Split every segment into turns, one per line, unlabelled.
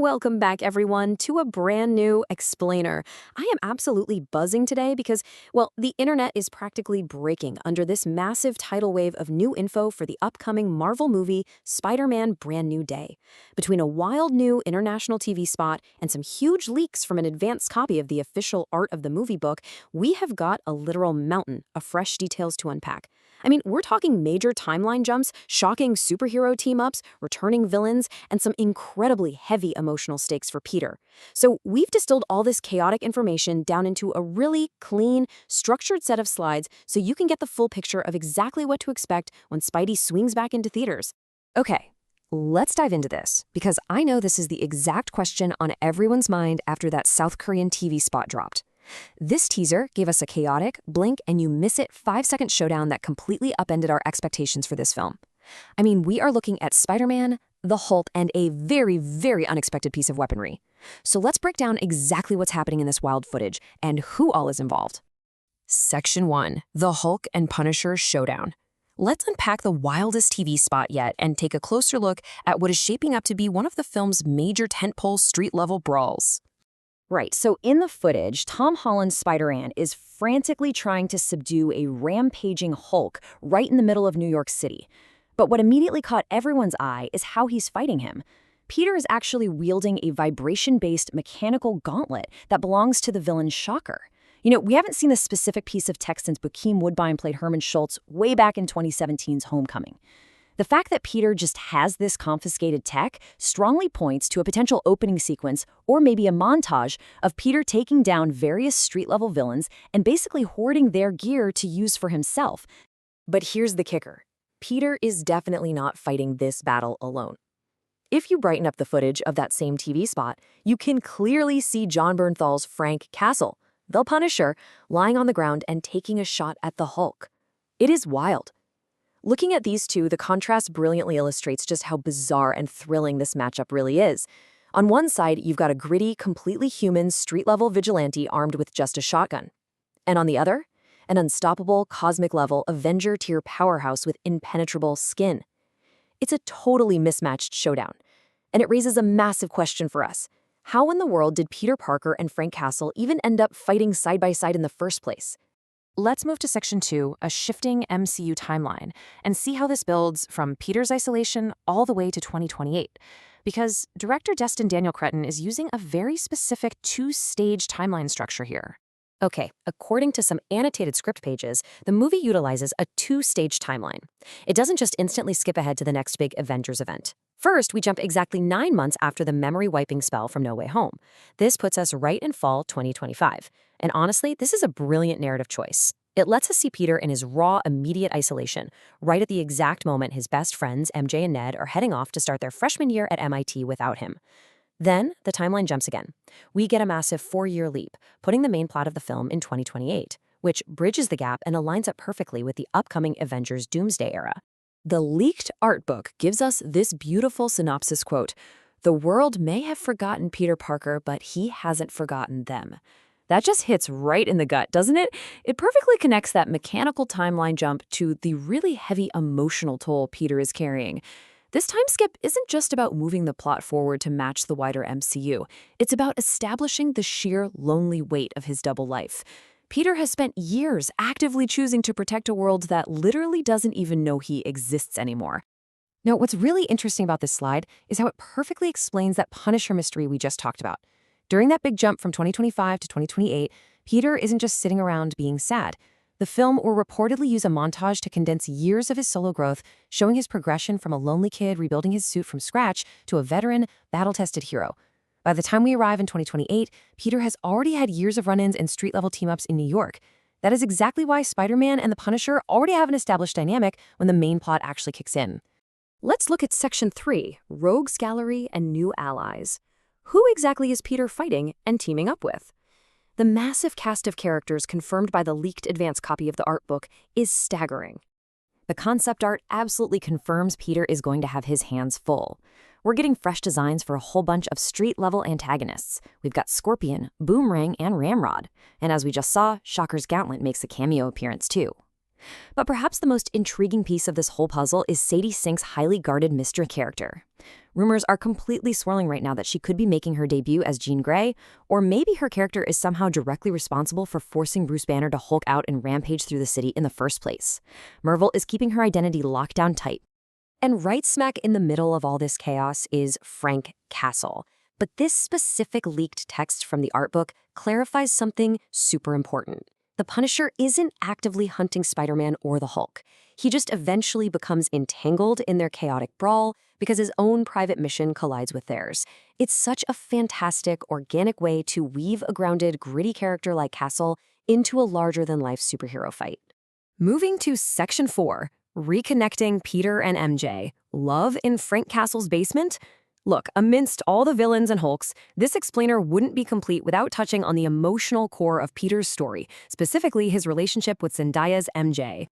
Welcome back, everyone, to a brand new explainer. I am absolutely buzzing today because, well, the internet is practically breaking under this massive tidal wave of new info for the upcoming Marvel movie Spider-Man Brand New Day. Between a wild new international TV spot and some huge leaks from an advanced copy of the official art of the movie book, we have got a literal mountain of fresh details to unpack. I mean, we're talking major timeline jumps, shocking superhero team-ups, returning villains, and some incredibly heavy emotional stakes for Peter. So we've distilled all this chaotic information down into a really clean, structured set of slides so you can get the full picture of exactly what to expect when Spidey swings back into theaters. Okay, let's dive into this, because I know this is the exact question on everyone's mind after that South Korean TV spot dropped. This teaser gave us a chaotic, blink-and-you-miss-it 5-second showdown that completely upended our expectations for this film. I mean, we are looking at Spider-Man, the Hulk, and a very, very unexpected piece of weaponry. So let's break down exactly what's happening in this wild footage and who all is involved. Section 1. The Hulk and Punisher Showdown. Let's unpack the wildest TV spot yet and take a closer look at what is shaping up to be one of the film's major tentpole street-level brawls.
Right, so in the footage, Tom Holland's Spider-Man is frantically trying to subdue a rampaging Hulk right in the middle of New York City. But what immediately caught everyone's eye is how he's fighting him. Peter is actually wielding a vibration-based mechanical gauntlet that belongs to the villain Shocker. You know, we haven't seen this specific piece of tech since Bokeem Woodbine played Herman Schultz way back in 2017's Homecoming. The fact that Peter just has this confiscated tech strongly points to a potential opening sequence or maybe a montage of Peter taking down various street-level villains and basically hoarding their gear to use for himself. But here's the kicker. Peter is definitely not fighting this battle alone. If you brighten up the footage of that same TV spot, you can clearly see Jon Bernthal's Frank Castle, the Punisher, lying on the ground and taking a shot at the Hulk. It is wild. Looking at these two, the contrast brilliantly illustrates just how bizarre and thrilling this matchup really is. On one side, you've got a gritty, completely human, street-level vigilante armed with just a shotgun. And on the other, an unstoppable, cosmic-level, Avenger-tier powerhouse with impenetrable skin. It's a totally mismatched showdown. And it raises a massive question for us. How in the world did Peter Parker and Frank Castle even end up fighting side by side in the first place? Let's move to Section 2, a shifting MCU timeline, and see how this builds from Peter's isolation all the way to 2028. Because director Destin Daniel Cretton is using a very specific two-stage timeline structure here. Okay, according to some annotated script pages, the movie utilizes a two-stage timeline. It doesn't just instantly skip ahead to the next big Avengers event. First, we jump exactly 9 months after the memory-wiping spell from No Way Home. This puts us right in fall 2025. And honestly, this is a brilliant narrative choice. It lets us see Peter in his raw, immediate isolation, right at the exact moment his best friends, MJ and Ned, are heading off to start their freshman year at MIT without him. Then, the timeline jumps again. We get a massive 4-year leap, putting the main plot of the film in 2028, which bridges the gap and aligns up perfectly with the upcoming Avengers Doomsday era. The leaked art book gives us this beautiful synopsis quote, "The world may have forgotten Peter Parker, but he hasn't forgotten them." That just hits right in the gut, doesn't it? It perfectly connects that mechanical timeline jump to the really heavy emotional toll Peter is carrying. This time skip isn't just about moving the plot forward to match the wider MCU. It's about establishing the sheer lonely weight of his double life. Peter has spent years actively choosing to protect a world that literally doesn't even know he exists anymore. Now, what's really interesting about this slide is how it perfectly explains that Punisher mystery we just talked about. During that big jump from 2025 to 2028, Peter isn't just sitting around being sad. The film will reportedly use a montage to condense years of his solo growth, showing his progression from a lonely kid rebuilding his suit from scratch to a veteran, battle-tested hero. By the time we arrive in 2028, Peter has already had years of run-ins and street-level team-ups in New York. That is exactly why Spider-Man and the Punisher already have an established dynamic when the main plot actually kicks in. Let's look at Section 3, Rogues Gallery and New Allies. Who exactly is Peter fighting and teaming up with? The massive cast of characters confirmed by the leaked advance copy of the art book is staggering. The concept art absolutely confirms Peter is going to have his hands full. We're getting fresh designs for a whole bunch of street-level antagonists. We've got Scorpion, Boomerang, and Ramrod. And as we just saw, Shocker's Gauntlet makes a cameo appearance too. But perhaps the most intriguing piece of this whole puzzle is Sadie Sink's highly guarded mystery character. Rumors are completely swirling right now that she could be making her debut as Jean Grey, or maybe her character is somehow directly responsible for forcing Bruce Banner to Hulk out and rampage through the city in the first place. Marvel is keeping her identity locked down tight. And right smack in the middle of all this chaos is Frank Castle. But this specific leaked text from the art book clarifies something super important. The Punisher isn't actively hunting Spider-Man or the Hulk. He just eventually becomes entangled in their chaotic brawl because his own private mission collides with theirs. It's such a fantastic, organic way to weave a grounded, gritty character like Castle into a larger-than-life superhero fight. Moving to Section 4, Reconnecting Peter and MJ. Love in Frank Castle's basement? Look, amidst all the villains and Hulks, this explainer wouldn't be complete without touching on the emotional core of Peter's story, specifically his relationship with Zendaya's MJ.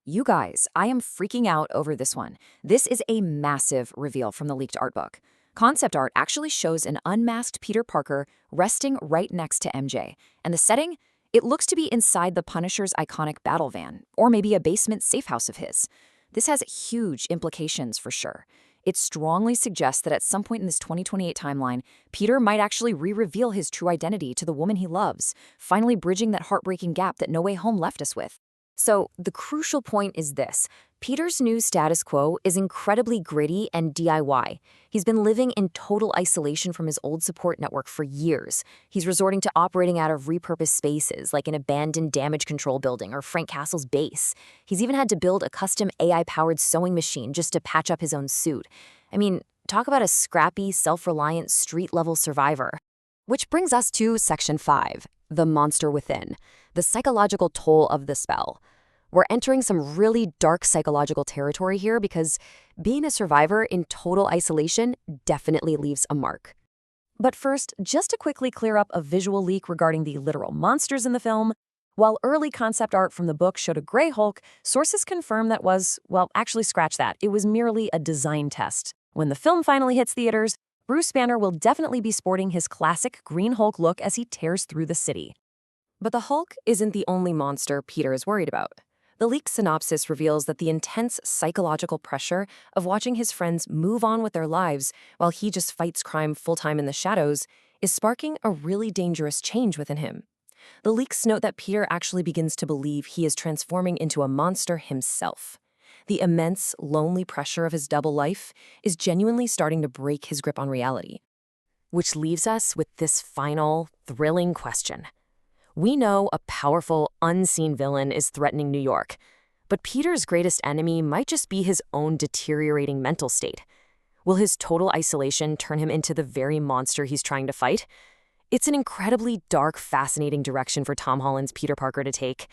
You guys, I am freaking out over this one. This is a massive reveal from the leaked art book. Concept art actually shows an unmasked Peter Parker resting right next to MJ. And the setting? It looks to be inside the Punisher's iconic battle van, or maybe a basement safe house of his. This has huge implications for sure. It strongly suggests that at some point in this 2028 timeline, Peter might actually re-reveal his true identity to the woman he loves, finally bridging that heartbreaking gap that No Way Home left us with. So, the crucial point is this. Peter's new status quo is incredibly gritty and DIY. He's been living in total isolation from his old support network for years. He's resorting to operating out of repurposed spaces, like an abandoned damage control building or Frank Castle's base. He's even had to build a custom AI-powered sewing machine just to patch up his own suit. I mean, talk about a scrappy, self-reliant, street-level survivor. Which brings us to Section 5, The Monster Within, the psychological toll of the spell. We're entering some really dark psychological territory here because being a survivor in total isolation definitely leaves a mark. But first, just to quickly clear up a visual leak regarding the literal monsters in the film, while early concept art from the book showed a gray Hulk, sources confirm that was, well, actually scratch that, it was merely a design test. When the film finally hits theaters, Bruce Banner will definitely be sporting his classic Green Hulk look as he tears through the city. But the Hulk isn't the only monster Peter is worried about. The leaked synopsis reveals that the intense psychological pressure of watching his friends move on with their lives while he just fights crime full-time in the shadows is sparking a really dangerous change within him. The leaks note that Peter actually begins to believe he is transforming into a monster himself. The immense, lonely pressure of his double life is genuinely starting to break his grip on reality. Which leaves us with this final, thrilling question. We know a powerful, unseen villain is threatening New York, but Peter's greatest enemy might just be his own deteriorating mental state. Will his total isolation turn him into the very monster he's trying to fight? It's an incredibly dark, fascinating direction for Tom Holland's Peter Parker to take,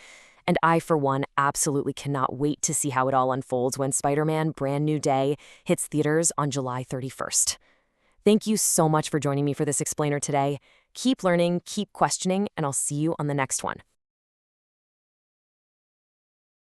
and I, for one, absolutely cannot wait to see how it all unfolds when Spider-Man Brand New Day hits theaters on July 31st. Thank you so much for joining me for this explainer today. Keep learning, keep questioning, and I'll see you on the next one.